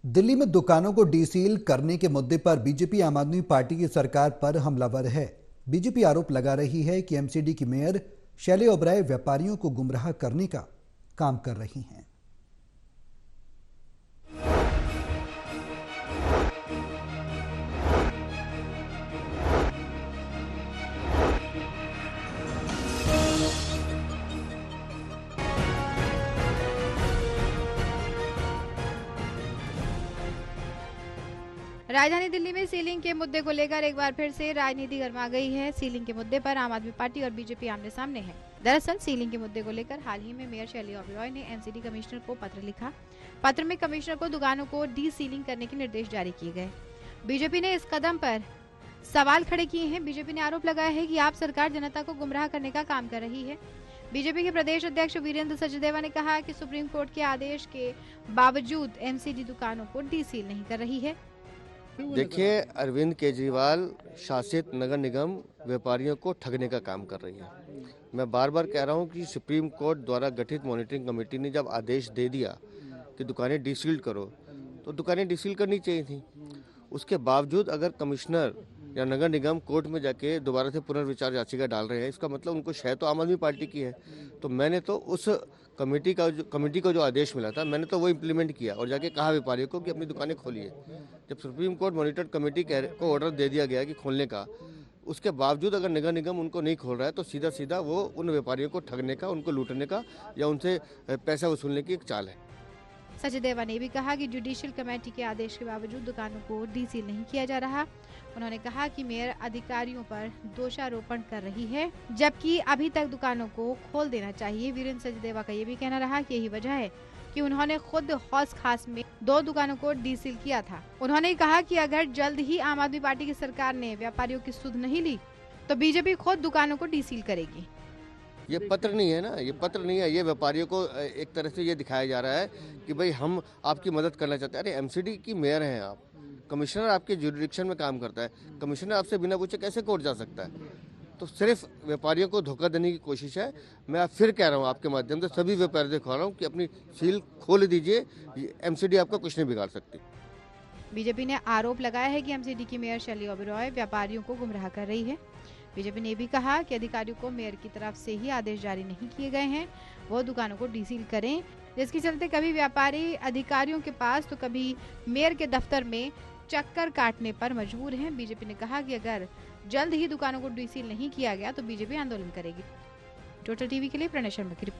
दिल्ली में दुकानों को डीसील करने के मुद्दे पर बीजेपी आम आदमी पार्टी की सरकार पर हमलावर है। बीजेपी आरोप लगा रही है कि एमसीडी की मेयर शैली ओबराय व्यापारियों को गुमराह करने का काम कर रही हैं। राजधानी दिल्ली में सीलिंग के मुद्दे को लेकर एक बार फिर से राजनीति गर्मा गई है। सीलिंग के मुद्दे पर आम आदमी पार्टी और बीजेपी आमने सामने है। दरअसल सीलिंग के मुद्दे को लेकर हाल ही में मेयर शैली ओबराय ने एमसीडी कमिश्नर को पत्र लिखा। पत्र में कमिश्नर को दुकानों को डी सीलिंग करने के निर्देश जारी किए गए। बीजेपी ने इस कदम पर सवाल खड़े किए हैं। बीजेपी ने आरोप लगाया है कि आप सरकार जनता को गुमराह करने का काम कर रही है। बीजेपी के प्रदेश अध्यक्ष वीरेंद्र सचदेवा ने कहा कि सुप्रीम कोर्ट के आदेश के बावजूद एमसीडी दुकानों को डी सील नहीं कर रही है। देखिए, अरविंद केजरीवाल शासित नगर निगम व्यापारियों को ठगने का काम कर रही है। मैं बार बार कह रहा हूं कि सुप्रीम कोर्ट द्वारा गठित मॉनिटरिंग कमेटी ने जब आदेश दे दिया कि दुकानें डीसील करो, तो दुकानें डीसील करनी चाहिए थी। उसके बावजूद अगर कमिश्नर या नगर निगम कोर्ट में जाके दोबारा से पुनर्विचार याचिका डाल रहे हैं, इसका मतलब उनको शय तो आम आदमी पार्टी की है। तो मैंने तो उस कमेटी को जो आदेश मिला था, मैंने तो वो इम्प्लीमेंट किया और जाके कहा व्यापारियों को कि अपनी दुकानें खोलिए। जब सुप्रीम कोर्ट मॉनिटर कमेटी को ऑर्डर दे दिया गया कि खोलने का, उसके बावजूद अगर नगर निगम उनको नहीं खोल रहा है, तो सीधा सीधा वो उन व्यापारियों को ठगने का, उनको लूटने का या उनसे पैसा वसूलने की एक चाल है। सचदेवा ने भी कहा कि जुडिशियल कमेटी के आदेश के बावजूद दुकानों को डीसील नहीं किया जा रहा। उन्होंने कहा कि मेयर अधिकारियों पर दोषारोपण कर रही है, जबकि अभी तक दुकानों को खोल देना चाहिए। वीरेंद्र सचदेवा का ये भी कहना रहा कि यही वजह है कि उन्होंने खुद हौस खास में 2 दुकानों को डीसील किया था। उन्होंने कहा कि अगर जल्द ही आम आदमी पार्टी की सरकार ने व्यापारियों की सुध नहीं ली, तो बीजेपी खुद दुकानों को डीसील करेगी। ये पत्र नहीं है ना, ये पत्र नहीं है। ये व्यापारियों को एक तरह से ये दिखाया जा रहा है कि भाई हम आपकी मदद करना चाहते हैं। अरे एमसीडी की मेयर हैं आप, कमिश्नर आपके जुरिडिक्शन में काम करता है। कमिश्नर आपसे बिना पूछे कैसे कोर्ट जा सकता है? तो सिर्फ व्यापारियों को धोखा देने की कोशिश है। मैं फिर कह रहा हूँ आपके माध्यम से सभी व्यापारियों को कह रहा हूँ कि अपनी सील खोल दीजिए। एमसीडी आपका कुछ नहीं बिगाड़ सकती। बीजेपी ने आरोप लगाया है कि एमसीडी की मेयर शैली ओबराय व्यापारियों को गुमराह कर रही है। बीजेपी ने भी कहा कि अधिकारियों को मेयर की तरफ से ही आदेश जारी नहीं किए गए हैं, वो दुकानों को डीसील करें, जिसके चलते कभी व्यापारी अधिकारियों के पास तो कभी मेयर के दफ्तर में चक्कर काटने पर मजबूर हैं। बीजेपी ने कहा कि अगर जल्द ही दुकानों को डीसील नहीं किया गया तो बीजेपी आंदोलन करेगी। टोटल टीवी के लिए प्रणय शर्मा की रिपोर्ट।